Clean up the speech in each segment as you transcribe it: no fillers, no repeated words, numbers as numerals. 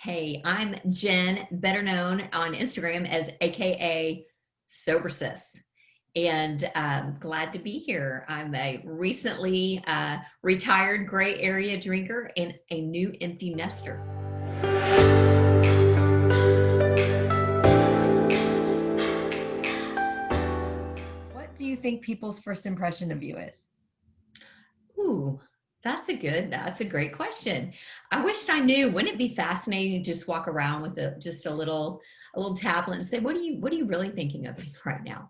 Hey, I'm Jenn, better known on Instagram as AKA SoberSis. And glad to be here. I'm a recently retired gray area drinker and a new empty nester. What do you think people's first impression of you is? Ooh, that's a great question. I wished I knew. Wouldn't it be fascinating to just walk around with just a little tablet and say, what are you really thinking of me right now?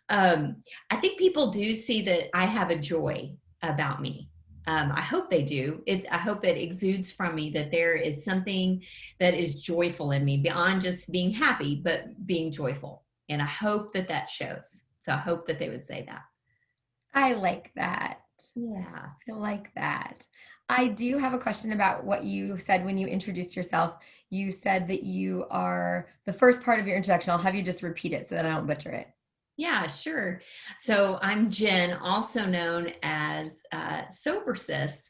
I think people do see that I have a joy about me. I hope they do. I hope it exudes from me that there is something that is joyful in me beyond just being happy, but being joyful. And I hope that that shows. So I hope that they would say that. I like that. Yeah. I like that. I do have a question about what you said when you introduced yourself. You said that you are the first part of your introduction. I'll have you just repeat it so that I don't butcher it. Yeah, sure. So I'm Jenn, also known as SoberSis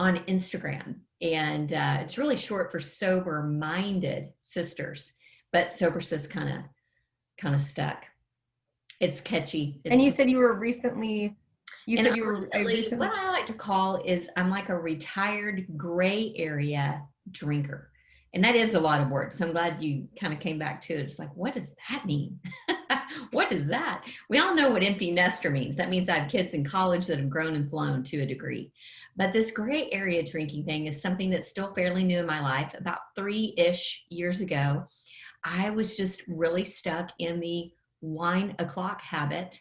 on Instagram. And it's really short for sober-minded sisters, but SoberSis kind of stuck. It's catchy. And It's you said you were recently, you and said you were recently, what recently, I like to call is I'm like a retired gray area drinker. And that is a lot of words. So I'm glad you kind of came back to it. It's like, what does that mean? What is that? We all know what empty nester means. That means I have kids in college that have grown and flown to a degree. But this gray area drinking thing is something that's still fairly new in my life. About 3-ish years ago, I was just really stuck in the wine o'clock habit.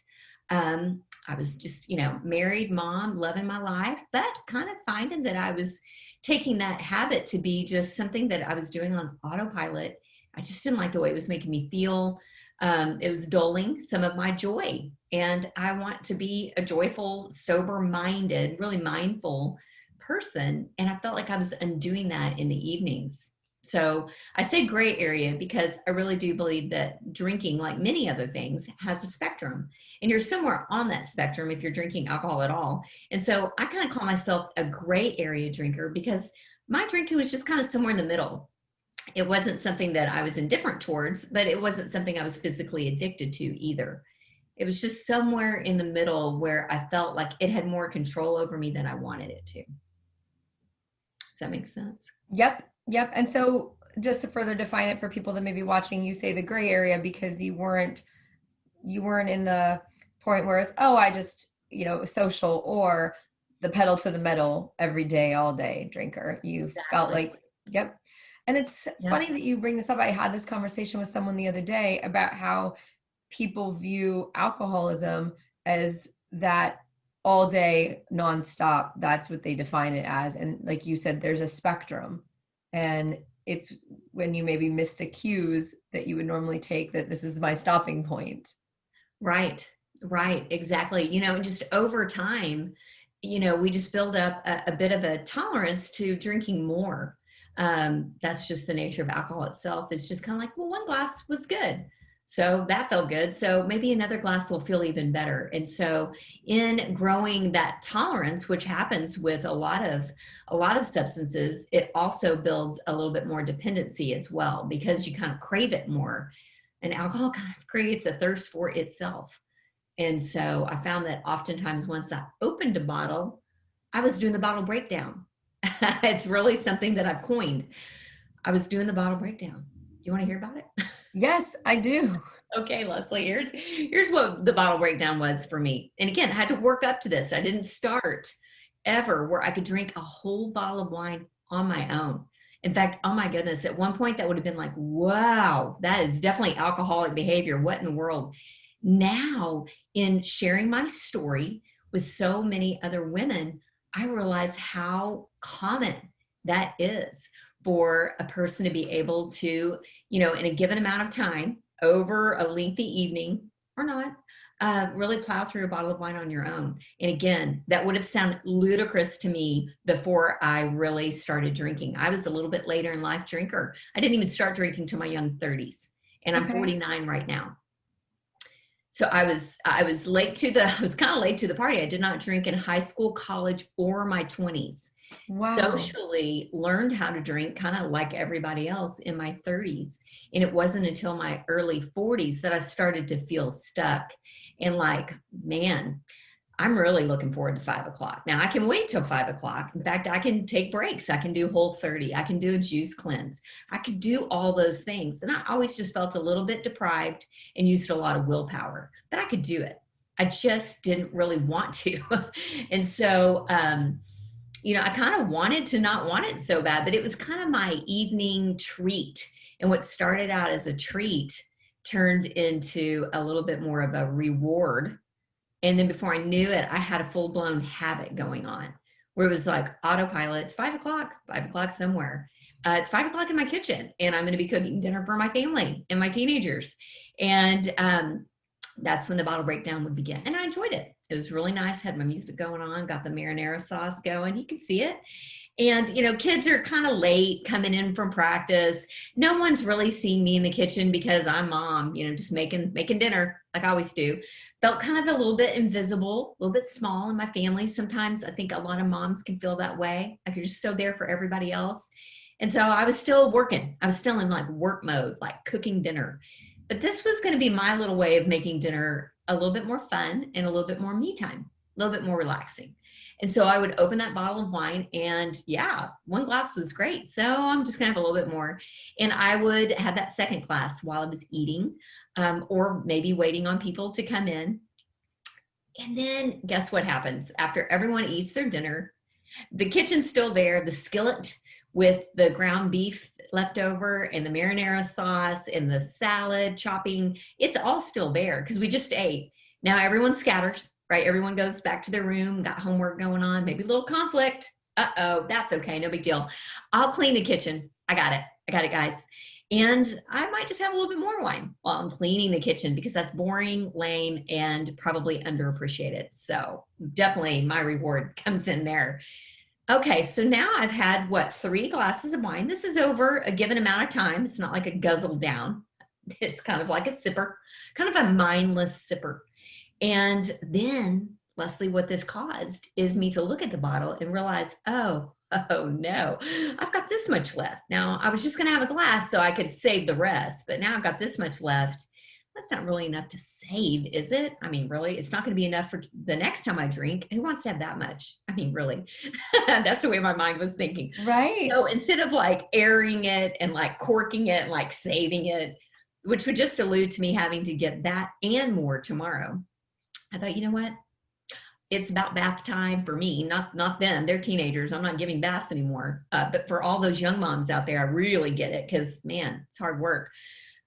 I was just, married mom, loving my life, but kind of finding that I was taking that habit to be just something that I was doing on autopilot. I just didn't like the way it was making me feel. It was dulling some of my joy. And I want to be a joyful, sober minded, really mindful person. And I felt like I was undoing that in the evenings. So I say gray area because I really do believe that drinking, like many other things, has a spectrum. And you're somewhere on that spectrum if you're drinking alcohol at all. And so I kind of call myself a gray area drinker because my drinking was just kind of somewhere in the middle. It wasn't something that I was indifferent towards, but it wasn't something I was physically addicted to either. It was just somewhere in the middle where I felt like it had more control over me than I wanted it to. Does that make sense? yep, yep. And so just to further define it for people that may be watching, you say the gray area because you weren't in the point where it's, oh, I just, social or the pedal to the metal every day, all day drinker. You felt Exactly. like, yep. And it's Yep. funny that you bring this up. I had this conversation with someone the other day about how people view alcoholism as that all day nonstop. That's what they define it as. And like you said, there's a spectrum. And it's when you maybe miss the cues that you would normally take that this is my stopping point. Right, right, exactly. And just over time, we just build up a bit of a tolerance to drinking more. That's just the nature of alcohol itself. It's just kind of like, well, one glass was good. So that felt good. So maybe another glass will feel even better. And so in growing that tolerance, which happens with a lot of substances, it also builds a little bit more dependency as well because you kind of crave it more. And alcohol kind of creates a thirst for itself. And so I found that oftentimes once I opened a bottle, I was doing the bottle breakdown. It's really something that I've coined. I was doing the bottle breakdown. Do you want to hear about it? Yes, I do. Okay, Leslie, here's what the bottle breakdown was for me. And again, I had to work up to this. I didn't start ever where I could drink a whole bottle of wine on my own. In fact, oh my goodness, at one point that would have been like, wow, that is definitely alcoholic behavior. What in the world? Now, in sharing my story with so many other women, I realize how common that is for a person to be able to, in a given amount of time, over a lengthy evening or not, really plow through a bottle of wine on your own. And again, that would have sounded ludicrous to me before I really started drinking. I was a little bit later in life drinker. I didn't even start drinking till my young 30s, and I'm Okay. 49 right now. So I was late to the I was kind of late to the party. I did not drink in high school, college, or my 20s. Wow. Socially learned how to drink kind of like everybody else in my 30s. And it wasn't until my early 40s that I started to feel stuck and like, man, I'm really looking forward to 5 o'clock. Now I can wait till 5 o'clock. In fact, I can take breaks. I can do Whole30. I can do a juice cleanse. I could do all those things. And I always just felt a little bit deprived and used a lot of willpower, but I could do it. I just didn't really want to. And so, I kind of wanted to not want it so bad, but it was kind of my evening treat. And what started out as a treat turned into a little bit more of a reward. And then before I knew it, I had a full blown habit going on where it was like autopilot. It's 5 o'clock, 5 o'clock somewhere. It's 5 o'clock in my kitchen, and I'm going to be cooking dinner for my family and my teenagers. And that's when the bottle breakdown would begin. And I enjoyed it. It was really nice. Had my music going on, got the marinara sauce going. You could see it. And, kids are kind of late coming in from practice. No one's really seen me in the kitchen because I'm mom, just making dinner like I always do. Felt kind of a little bit invisible, a little bit small in my family. Sometimes I think a lot of moms can feel that way. Like you're just so there for everybody else. And so I was still working. I was still in like work mode, like cooking dinner. But this was going to be my little way of making dinner a little bit more fun and a little bit more me time, a little bit more relaxing. And so I would open that bottle of wine, and yeah, one glass was great. So I'm just going to have a little bit more. And I would have that second glass while I was eating, or maybe waiting on people to come in. And then guess what happens? After everyone eats their dinner, the kitchen's still there, the skillet with the ground beef left over and the marinara sauce and the salad chopping, it's all still there because we just ate. Now everyone scatters, right? Everyone goes back to their room, got homework going on, maybe a little conflict. Uh-oh, that's okay, no big deal. I'll clean the kitchen. I got it, guys. And I might just have a little bit more wine while I'm cleaning the kitchen because that's boring, lame, and probably underappreciated. So definitely my reward comes in there. Okay, so now I've had 3 glasses of wine. This is over a given amount of time. It's not like a guzzle down. It's kind of like a sipper, kind of a mindless sipper. And then, Leslie, what this caused is me to look at the bottle and realize, oh no, I've got this much left. Now, I was just going to have a glass so I could save the rest, but now I've got this much left. That's not really enough to save, is it? I mean, really, it's not going to be enough for the next time I drink. Who wants to have that much? I mean, really, that's the way my mind was thinking. Right. So instead of like airing it and like corking it and like saving it, which would just allude to me having to get that and more tomorrow, I thought, you know what? It's about bath time for me, not them. They're teenagers. I'm not giving baths anymore. But for all those young moms out there, I really get it because, man, it's hard work.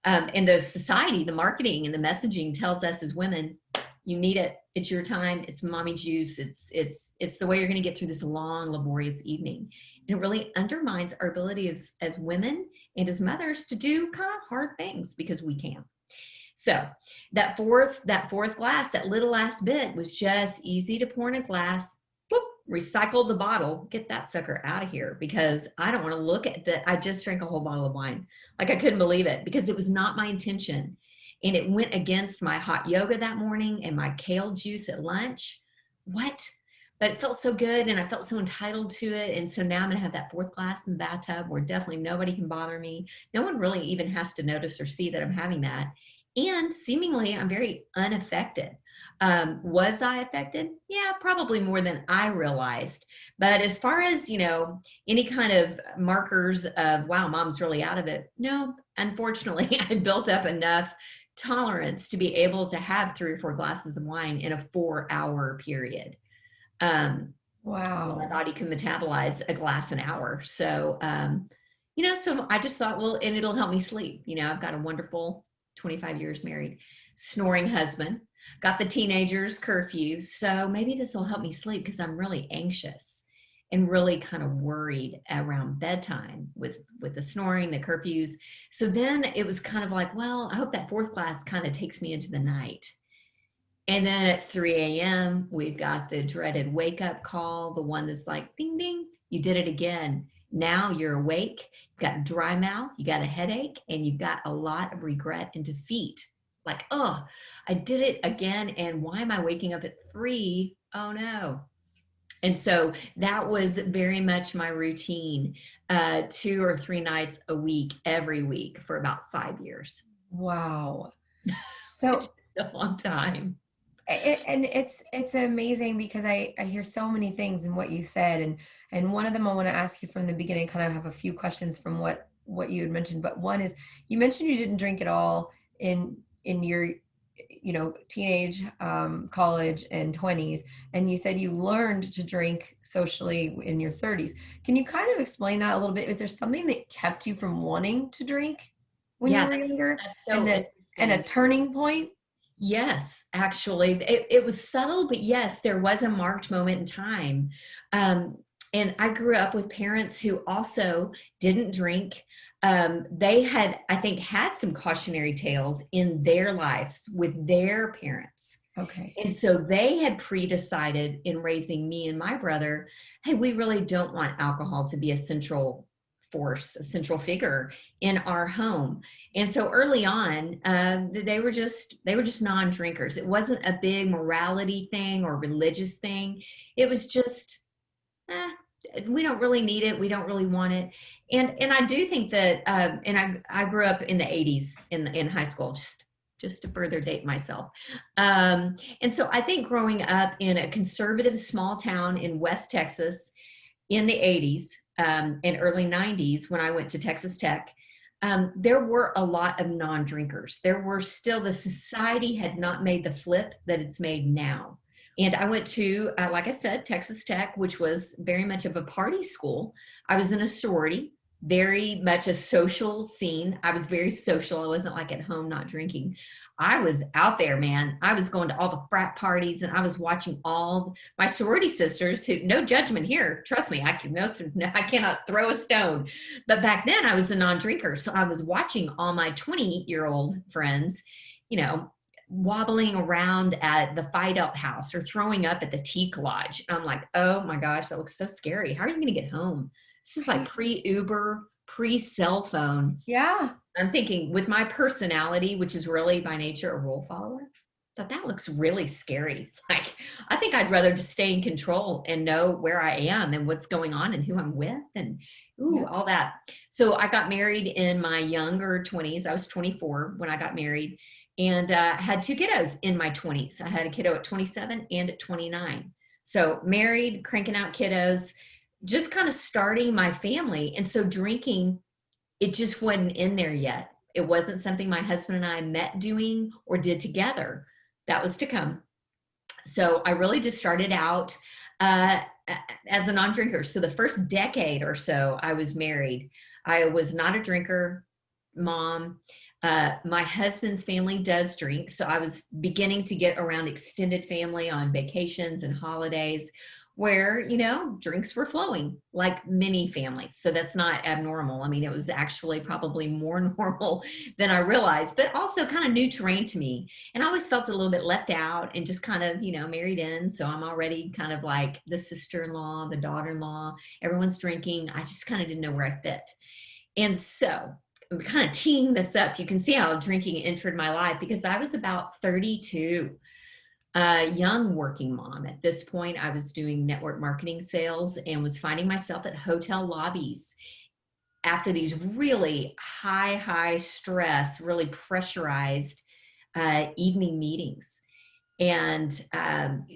And the society, the marketing and the messaging tells us as women, you need it. It's your time. It's mommy juice. It's the way you're going to get through this long, laborious evening. And it really undermines our ability as women and as mothers to do kind of hard things because we can. So that fourth glass, that little last bit was just easy to pour in a glass, whoop, recycle the bottle, get that sucker out of here because I don't want to look at that. I just drank a whole bottle of wine. Like I couldn't believe it because it was not my intention. And it went against my hot yoga that morning and my kale juice at lunch. What? But it felt so good and I felt so entitled to it. And so now I'm going to have that fourth glass in the bathtub where definitely nobody can bother me. No one really even has to notice or see that I'm having that. And seemingly I'm very unaffected. Was I affected? Yeah, probably more than I realized. But as far as, any kind of markers of, wow, mom's really out of it. No, unfortunately, I built up enough tolerance to be able to have 3 or 4 glasses of wine in a 4-hour period. Wow. My body can metabolize a glass an hour. So, so I just thought, well, and it'll help me sleep. I've got a wonderful 25 years married, snoring husband, got the teenagers curfew. So maybe this will help me sleep because I'm really anxious and really kind of worried around bedtime with the snoring, the curfews. So then it was kind of like, well, I hope that fourth glass kind of takes me into the night. And then at 3 a.m., we've got the dreaded wake up call, the one that's like, ding, ding, you did it again. Now you're awake, you've got dry mouth, you got a headache, and you've got a lot of regret and defeat like, oh, I did it again. And why am I waking up at 3? Oh no. And so that was very much my routine, 2 or 3 nights a week, every week for about 5 years, Wow. which is So a long time. and it's amazing because I hear so many things in what you said, and one of them I want to ask you from the beginning, kind of have a few questions from what you had mentioned, but one is, you mentioned you didn't drink at all in your, teenage, college and 20s, and you said you learned to drink socially in your 30s. Can you kind of explain that a little bit? Is there something that kept you from wanting to drink when you Yeah, were younger, that's and so then and a interesting. turning point? Yes, actually, it was subtle, but yes, there was a marked moment in time. Um, and I grew up with parents who also didn't drink. They had, I think, had some cautionary tales in their lives with their parents. Okay. And so they had pre-decided in raising me and my brother, hey, we really don't want alcohol to be a central force, a central figure in our home. And so early on, they were just non-drinkers. It wasn't a big morality thing or religious thing. It was just, eh, we don't really need it. We don't really want it. And I do think that, and I grew up in the 80s in high school, just to further date myself. And so I think growing up in a conservative small town in West Texas in the 80s, and early 90s, when I went to Texas Tech, there were a lot of non-drinkers. There were still, the society had not made the flip that it's made now. And I went to, like I said, Texas Tech, which was very much of a party school. I was in a sorority, very much a social scene. I was very social. I wasn't like at home not drinking. I was out there, man. I was going to all the frat parties, and I was watching all my sorority sisters who, no judgment here. Trust me, I cannot throw a stone. But back then I was a non-drinker. So I was watching all my 20-year-old friends, you know, wobbling around at the Fight Out house or throwing up at the Teak Lodge. I'm like, oh my gosh, that looks so scary. How are you going to get home? This is like pre-Uber, pre-cell phone. Yeah. I'm thinking with my personality, which is really by nature a rule follower, that looks really scary. Like, I think I'd rather just stay in control and know where I am and what's going on and who I'm with and Yeah. all that. So I got married in my younger 20s. I was 24 when I got married, and had 2 kiddos in my 20s. I had a kiddo at 27 and at 29. So married, cranking out kiddos, just kind of starting my family. And so drinking, it just wasn't in there yet. It wasn't something my husband and I met doing or did together. That was to come. So I really just started out uh, as a non-drinker. So the first decade or so I was married, I was not a drinker, mom. My husband's family does drink. So I was beginning to get around extended family on vacations and holidays where, drinks were flowing like many families. So that's not abnormal. I mean, it was actually probably more normal than I realized, but also kind of new terrain to me. And I always felt a little bit left out and just kind of, married in. So I'm already kind of like the sister-in-law, the daughter-in-law, everyone's drinking. I just kind of didn't know where I fit. And so I'm kind of teeing this up. You can see how drinking entered my life because I was about 32, a young working mom. At this point, I was doing network marketing sales and was finding myself at hotel lobbies after these really high stress, really pressurized evening meetings. And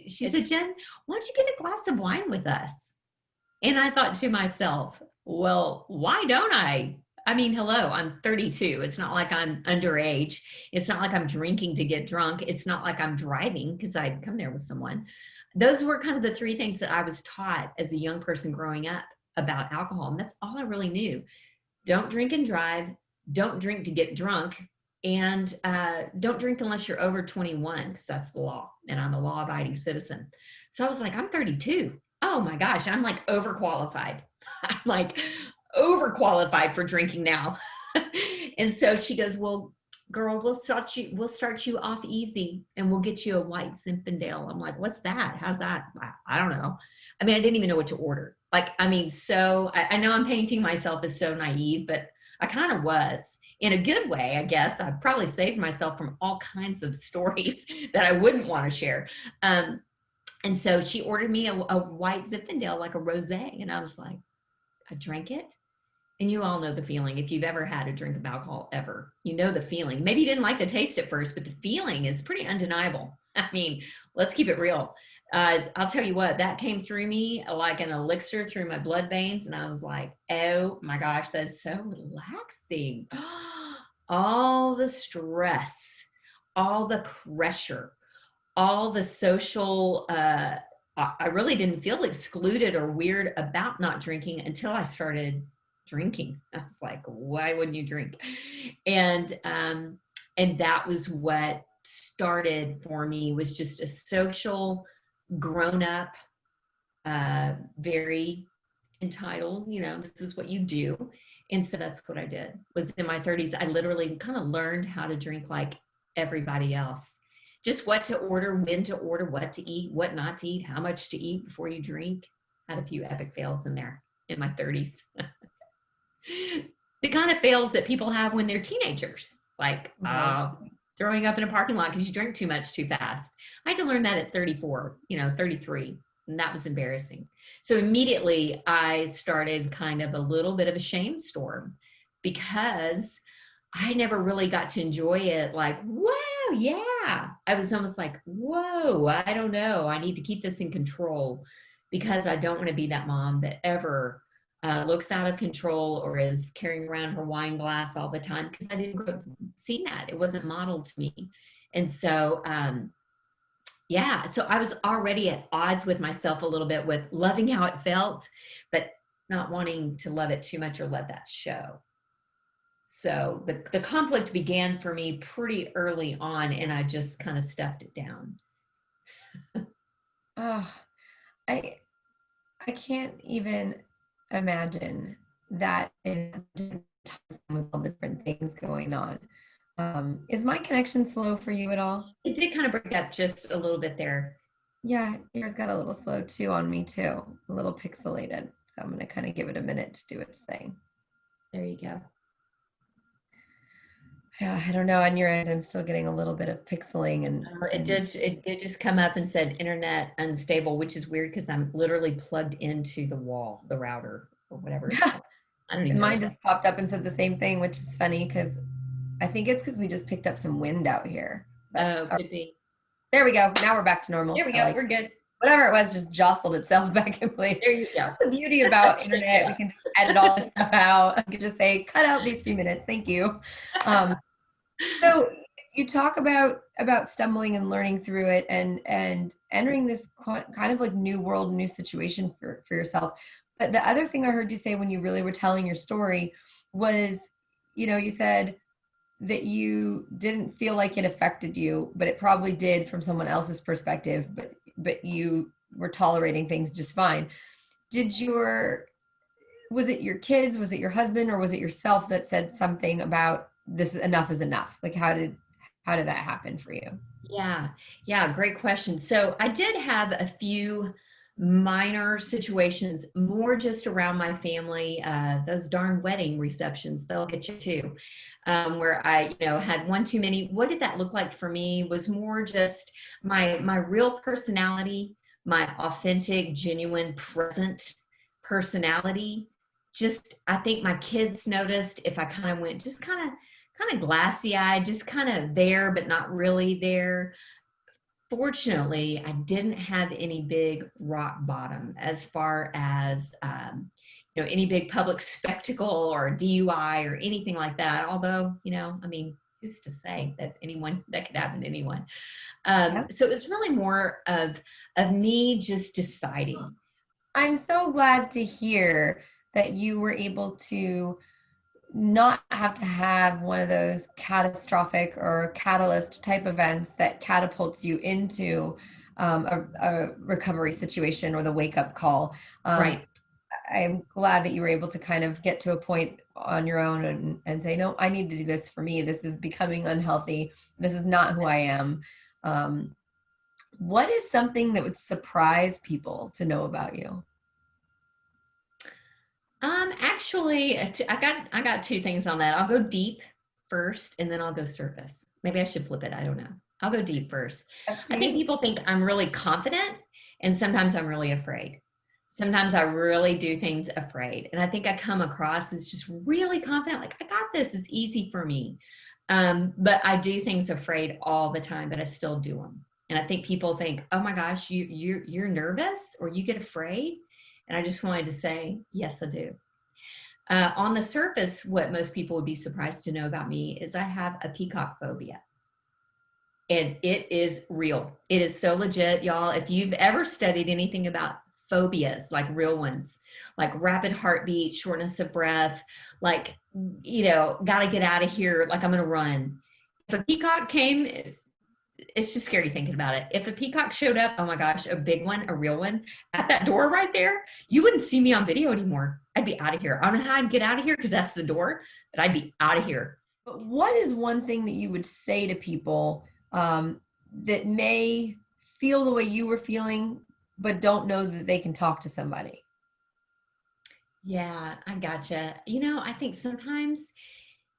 she said, Jen, why don't you get a glass of wine with us? And I thought to myself, well, why don't I? I mean, hello, I'm 32. It's not like I'm underage. It's not like I'm drinking to get drunk. It's not like I'm driving because I'd come there with someone. Those were kind of the three things that I was taught as a young person growing up about alcohol. And that's all I really knew. Don't drink and drive. Don't drink to get drunk. And don't drink unless you're over 21 because that's the law. And I'm a law abiding citizen. So I was like, I'm 32. Oh my gosh, I'm like overqualified. I'm like overqualified for drinking now. And so she goes, well, girl, we'll start you off easy and we'll get you a white Zinfandel. I'm like, what's that? How's that? I don't know. I mean, I didn't even know what to order. Like, I mean, so I know I'm painting myself as so naive, but I kind of was in a good way, I guess. I probably saved myself from all kinds of stories that I wouldn't want to share. And so she ordered me a white Zinfandel, like a rosé. And I was like, I drank it. And you all know the feeling. If you've ever had a drink of alcohol ever, you know the feeling. Maybe you didn't like the taste at first, but the feeling is pretty undeniable. I mean, let's keep it real. I'll tell you what, that came through me like an elixir through my blood veins. And I was like, oh my gosh, that's so relaxing. All the stress, all the pressure, all the social, I really didn't feel excluded or weird about not drinking until I started drinking. I was like, why wouldn't you drink? And that was what started for me, was just a social, grown up, very entitled, this is what you do. And so that's what I did. Was in my 30s, I literally kind of learned how to drink like everybody else. Just what to order, when to order, what to eat, what not to eat, how much to eat before you drink. Had a few epic fails in there in my 30s. The kind of fails that people have when they're teenagers, like throwing up in a parking lot because you drink too much too fast. I had to learn that at 34, 33, and that was embarrassing. So immediately I started kind of a little bit of a shame storm because I never really got to enjoy it. Like, wow, yeah. I was almost like, whoa, I don't know. I need to keep this in control because I don't want to be that mom that ever looks out of control or is carrying around her wine glass all the time, because I didn't grow up seeing that. It wasn't modeled to me. And so, so I was already at odds with myself a little bit with loving how it felt, but not wanting to love it too much or let that show. So the conflict began for me pretty early on, and I just kind of stuffed it down. I can't even imagine that in time with all the different things going on. Is my connection slow for you at all? It did kind of break up just a little bit there. Yeah, yours got a little slow too on me too, a little pixelated. So I'm going to kind of give it a minute to do its thing. There you go. Yeah, I don't know. On your end, I'm still getting a little bit of pixeling, and it did just come up and said internet unstable, which is weird because I'm literally plugged into the wall, the router or whatever. I don't even know. Mine just popped up and said the same thing, which is funny because I think it's because we just picked up some wind out here. Could be. There we go. Now we're back to normal. There we go. We're good. Whatever it was just jostled itself back in place. There you go. That's the beauty about internet. We can just edit all this stuff out. I can just say, cut out these few minutes. Thank you. So you talk about stumbling and learning through it and entering this kind of like new world, new situation for yourself. But the other thing I heard you say when you really were telling your story was, you said that you didn't feel like it affected you, but it probably did from someone else's perspective, but you were tolerating things just fine. Was it your kids, was it your husband, or was it yourself that said something about this enough is enough? Like, how did that happen for you? Yeah. Great question. So I did have a few minor situations, more just around my family, those darn wedding receptions, they'll get you too, where I, had one too many. What did that look like for me was more just my real personality, my authentic, genuine, present personality. Just, I think my kids noticed if I kind of went just kind of glassy eyed, just kind of there, but not really there. Fortunately, I didn't have any big rock bottom as far as, any big public spectacle or DUI or anything like that. Although, who's to say that could happen to anyone? So it was really more of me just deciding. I'm so glad to hear that you were able to not have to have one of those catastrophic or catalyst type events that catapults you into a recovery situation or the wake up call. Right. I'm glad that you were able to kind of get to a point on your own and say, no, I need to do this for me. This is becoming unhealthy. This is not who I am. What is something that would surprise people to know about you? Actually, I got two things on that. I'll go deep first, and then I'll go surface. Maybe I should flip it. I don't know. I'll go deep first. Up to I think you. people think I'm really confident, and sometimes I'm really afraid. Sometimes I really do things afraid, and I think I come across as just really confident, like I got this. It's easy for me. But I do things afraid all the time, but I still do them. And I think people think, "Oh my gosh, you're nervous or you get afraid." And I just wanted to say, yes, I do. On the surface, what most people would be surprised to know about me is I have a peacock phobia. And it is real. It is so legit, y'all. If you've ever studied anything about phobias, like real ones, like rapid heartbeat, shortness of breath, like, got to get out of here, like I'm going to run. If a peacock came, it's just scary thinking about it. If a peacock showed up, oh my gosh, a big one, a real one, at that door right there, you wouldn't see me on video anymore. I'd be out of here. I don't know how I'd get out of here because that's the door, but I'd be out of here. But what is one thing that you would say to people that may feel the way you were feeling, but don't know that they can talk to somebody? Yeah, I gotcha. I think sometimes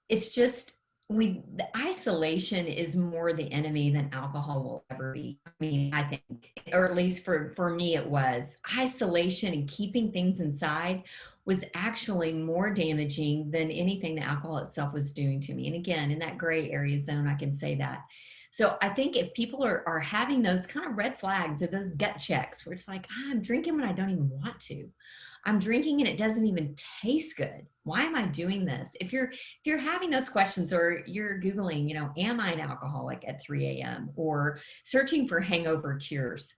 it's just the isolation is more the enemy than alcohol will ever be. I mean, I think, or at least for me it was. Isolation and keeping things inside was actually more damaging than anything the alcohol itself was doing to me. And again, in that gray area zone, I can say that. So I think if people are having those kind of red flags or those gut checks where it's like, I'm drinking when I don't even want to. I'm drinking and it doesn't even taste good. Why am I doing this? If you're having those questions or you're Googling, am I an alcoholic at 3 a.m. or searching for hangover cures,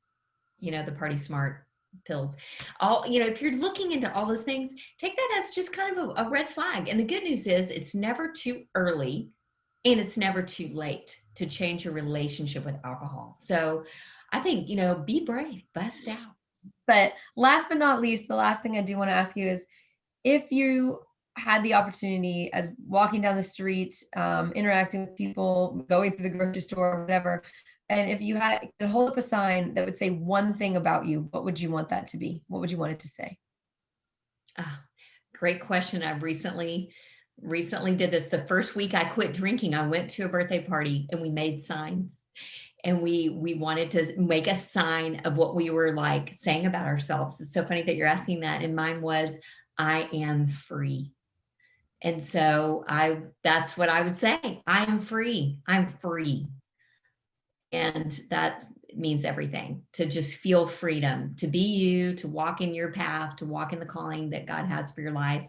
the Party Smart pills, if you're looking into all those things, take that as just kind of a red flag. And the good news is it's never too early and it's never too late to change your relationship with alcohol. So I think, be brave, bust out. But last but not least, the last thing I do want to ask you is if you had the opportunity as walking down the street, interacting with people, going through the grocery store, whatever, and if you had to hold up a sign that would say one thing about you, what would you want that to be? What would you want it to say? Ah, great question. I recently did this. The first week I quit drinking, I went to a birthday party and we made signs. And we wanted to make a sign of what we were like saying about ourselves. It's so funny that you're asking that. And mine was, I am free. And so that's what I would say. I am free. I'm free. And that means everything, to just feel freedom, to be you, to walk in your path, to walk in the calling that God has for your life,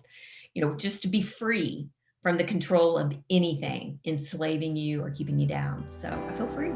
just to be free from the control of anything enslaving you or keeping you down. So I feel free.